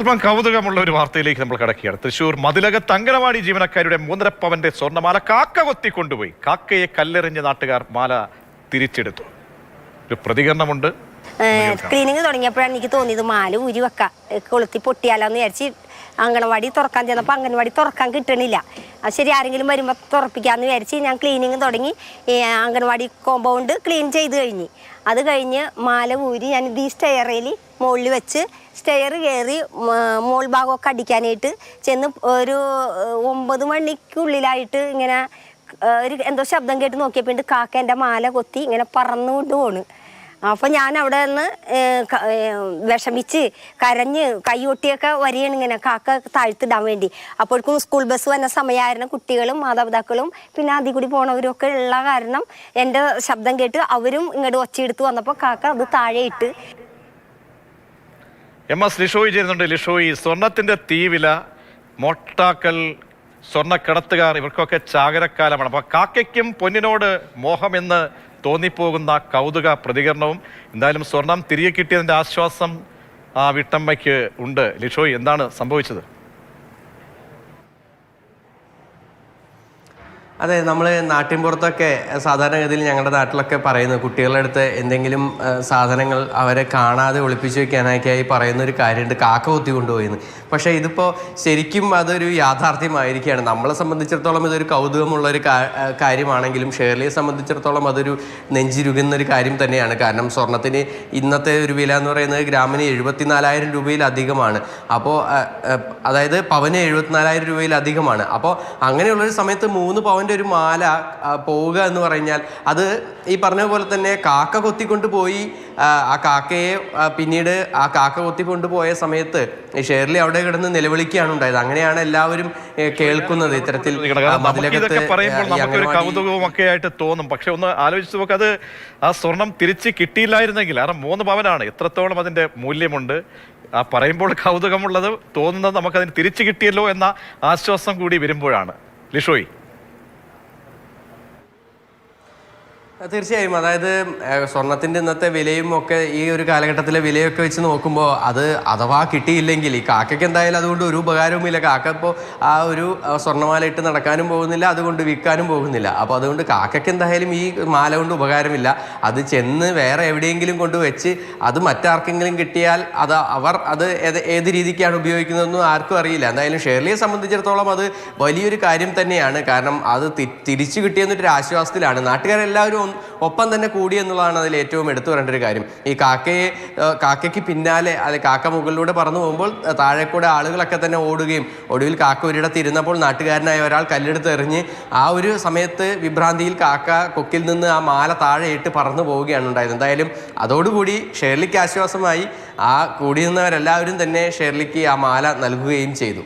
അല്പം കൗതുകമുള്ള ഒരു വാർത്തയിലേക്ക് നമ്മൾ കടക്കുകയാണ്. തൃശൂർ മതിലകത്ത് അങ്കണവാടി ജീവനക്കാരുടെ 3.5 പവന്റെ സ്വർണ്ണമാല കാക്ക കൊത്തിക്കൊണ്ടുപോയി. കാക്കയെ കല്ലെറിഞ്ഞ് നാട്ടുകാർ മാല തിരിച്ചെടുത്തു. ഒരു പ്രതികരണമുണ്ട്. ക്ലീനിങ് തുടങ്ങിയപ്പോഴാണ് എനിക്ക് തോന്നിയത് മാല ഊരി വെക്കാം, കൊളുത്തി പൊട്ടിയാലോന്ന് വിചാരിച്ച് അങ്കണവാടി തുറക്കാൻ ചെന്നപ്പോൾ അങ്കണവാടി തുറക്കാൻ കിട്ടണില്ല. അത് ശരി, ആരെങ്കിലും വരുമ്പോൾ തുറപ്പിക്കാമെന്ന് വിചാരിച്ച് ഞാൻ ക്ലീനിങ് തുടങ്ങി. അങ്കണവാടി കോമ്പൗണ്ട് ക്ലീൻ ചെയ്ത് കഴിഞ്ഞ് അത് കഴിഞ്ഞ് മാല ഊരി ഞാൻ ഈ സ്റ്റെയറിൽ മുകളിൽ വെച്ച് സ്റ്റെയർ കയറി മോൾ ഭാഗമൊക്കെ അടിക്കാനായിട്ട് ചെന്ന് ഒരു 9 മണിക്കുള്ളിലായിട്ട് ഇങ്ങനെ ഒരു എന്തോ ശബ്ദം കേട്ട് നോക്കിയപ്പോൾ കാക്ക എൻ്റെ മാല കൊത്തി ഇങ്ങനെ പറന്നുകൊണ്ട് പോണ്. അപ്പോൾ ഞാൻ അവിടെ നിന്ന് വിഷമിച്ച് കരഞ്ഞ് കൈയൊട്ടിയൊക്കെ വരികയാണ് ഇങ്ങനെ കാക്ക താഴ്ത്തിടാൻ വേണ്ടി. അപ്പോഴേക്കും സ്കൂൾ ബസ് വന്ന സമയമായിരുന്നു. കുട്ടികളും മാതാപിതാക്കളും പിന്നെ അതിൽ കൂടി പോണവരൊക്കെ ഉള്ള കാരണം എൻ്റെ ശബ്ദം കേട്ട് അവരും ഇങ്ങോട്ട് ഒച്ചയെടുത്ത് വന്നപ്പോൾ കാക്ക അത് താഴെ ഇട്ട്. MS ലിഷോയ് ചെയ്യുന്നുണ്ട്. ലിഷോയ്, സ്വർണത്തിന്റെ തീവില, മോട്ടാക്കൽ, സ്വർണ്ണക്കടത്തുകാർ ഇവർക്കൊക്കെ ചാകരക്കാലമാണ്. അപ്പോൾ കാക്കയ്ക്കും പൊന്നിനോട് മോഹമെന്ന് തോന്നിപ്പോകുന്ന കൗതുക പ്രതികരണവും. എന്തായാലും സ്വർണം തിരികെ കിട്ടിയതിൻ്റെ ആശ്വാസം ആ വീട്ടമ്മയ്ക്ക് ഉണ്ട്. ലിഷോയ്, എന്താണ് സംഭവിച്ചത്? അതെ, നമ്മൾ നാട്ടിൻപുറത്തൊക്കെ സാധാരണഗതിയിൽ ഞങ്ങളുടെ നാട്ടിലൊക്കെ പറയുന്നത് കുട്ടികളുടെ അടുത്ത് എന്തെങ്കിലും സാധനങ്ങൾ അവരെ കാണാതെ ഒളിപ്പിച്ച് വെക്കാനൊക്കെയായി പറയുന്ന ഒരു കാര്യമുണ്ട്, കാക്ക കൊത്തി കൊണ്ടുപോയിന്ന്. പക്ഷേ ഇതിപ്പോൾ ശരിക്കും അതൊരു യാഥാർത്ഥ്യമായിരിക്കുകയാണ്. നമ്മളെ സംബന്ധിച്ചിടത്തോളം ഇതൊരു കൗതുകമുള്ളൊരു കാര്യമാണെങ്കിലും ഷേർലിയെ സംബന്ധിച്ചിടത്തോളം അതൊരു നെഞ്ചിരുകുന്നൊരു കാര്യം തന്നെയാണ്. കാരണം സ്വർണത്തിന് ഇന്നത്തെ ഒരു വില എന്ന് പറയുന്നത് ഗ്രാമിന് 74,000 രൂപയിലധികമാണ്. അപ്പോൾ അതായത് പവന് 74,000 രൂപയിലധികമാണ്. അപ്പോൾ അങ്ങനെയുള്ളൊരു സമയത്ത് 3 പവൻ്റെ ഒരു മാല പോവുക എന്ന് പറഞ്ഞാൽ അത് ഈ പറഞ്ഞ പോലെ തന്നെ കാക്ക കൊത്തിക്കൊണ്ട് പോയി. ആ കാക്കയെ പിന്നീട് ആ കാക്ക കൊത്തിക്കൊണ്ടുപോയ സമയത്ത് ഷേർലി അവിടെ കിടന്ന് നിലവിളിക്കുകയാണ് ഉണ്ടായത്. അങ്ങനെയാണ് എല്ലാവരും കേൾക്കുന്നത്. ഇത്തരത്തിൽ നമുക്കൊരു കൗതുകവും ഒക്കെ ആയിട്ട് തോന്നും. പക്ഷെ ഒന്ന് ആലോചിച്ച് നോക്ക്, അത് ആ സ്വർണം തിരിച്ച് കിട്ടിയില്ലായിരുന്നെങ്കിൽ, കാരണം 3 പവനാണ്, എത്രത്തോളം അതിന്റെ മൂല്യമുണ്ട്. ആ പറയുമ്പോൾ കൗതുകമുള്ളത് തോന്നുന്നത് നമുക്കതിന് തിരിച്ചു കിട്ടിയല്ലോ എന്ന ആശ്വാസം കൂടി വരുമ്പോഴാണ്. ലിഷോയ്, തീർച്ചയായും. അതായത് സ്വർണത്തിൻ്റെ ഇന്നത്തെ വിലയും ഒക്കെ ഈ ഒരു കാലഘട്ടത്തിലെ വിലയൊക്കെ വെച്ച് നോക്കുമ്പോൾ അത് അഥവാ കിട്ടിയില്ലെങ്കിൽ ഈ കാക്കയ്ക്ക് എന്തായാലും അതുകൊണ്ട് ഒരു ഉപകാരവുമില്ല. കാക്ക ഇപ്പോൾ ആ ഒരു സ്വർണ്ണമാല ഇട്ട് നടക്കാനും പോകുന്നില്ല, അതുകൊണ്ട് വിൽക്കാനും പോകുന്നില്ല. അപ്പോൾ അതുകൊണ്ട് കാക്കയ്ക്ക് എന്തായാലും ഈ മാല കൊണ്ട് ഉപകാരമില്ല. അത് ചെന്ന് വേറെ എവിടെയെങ്കിലും കൊണ്ടുവച്ച് അത് മറ്റാർക്കെങ്കിലും കിട്ടിയാൽ അത് ഏത് രീതിക്കാണ് ഉപയോഗിക്കുന്നതെന്നും ആർക്കും അറിയില്ല. എന്തായാലും ഷേർലിയെ സംബന്ധിച്ചിടത്തോളം അത് വലിയൊരു കാര്യം തന്നെയാണ്. കാരണം അത് തിരിച്ചു കിട്ടിയെന്നൊരു ആശ്വാസത്തിലാണ്. നാട്ടുകാരെല്ലാവരും ഒപ്പം തന്നെ കൂടി എന്നുള്ളതാണ് അതിൽ ഏറ്റവും എടുത്തു പറയേണ്ട ഒരു കാര്യം. ഈ കാക്കയ്ക്ക് പിന്നാലെ കാക്ക മുകളിലൂടെ പറന്നു പോകുമ്പോൾ താഴെ കൂടെ ആളുകളൊക്കെ തന്നെ ഓടുകയും ഒടുവിൽ കാക്ക ഒരിടത്ത് ഇരുന്നപ്പോൾ നാട്ടുകാരനായ ഒരാൾ കല്ലെടുത്ത് എറിഞ്ഞ് ആ ഒരു സമയത്ത് വിഭ്രാന്തിയിൽ കാക്ക കൊക്കിൽ നിന്ന് ആ മാല താഴെ ഇട്ട് പറന്നു പോവുകയാണ് ഉണ്ടായത്. എന്തായാലും അതോടുകൂടി ഷേർലിക്ക് ആശ്വാസമായി. ആ കൂടി നിന്നവരെല്ലാവരും തന്നെ ഷേർലിക്ക് ആ മാല നൽകുകയും ചെയ്തു.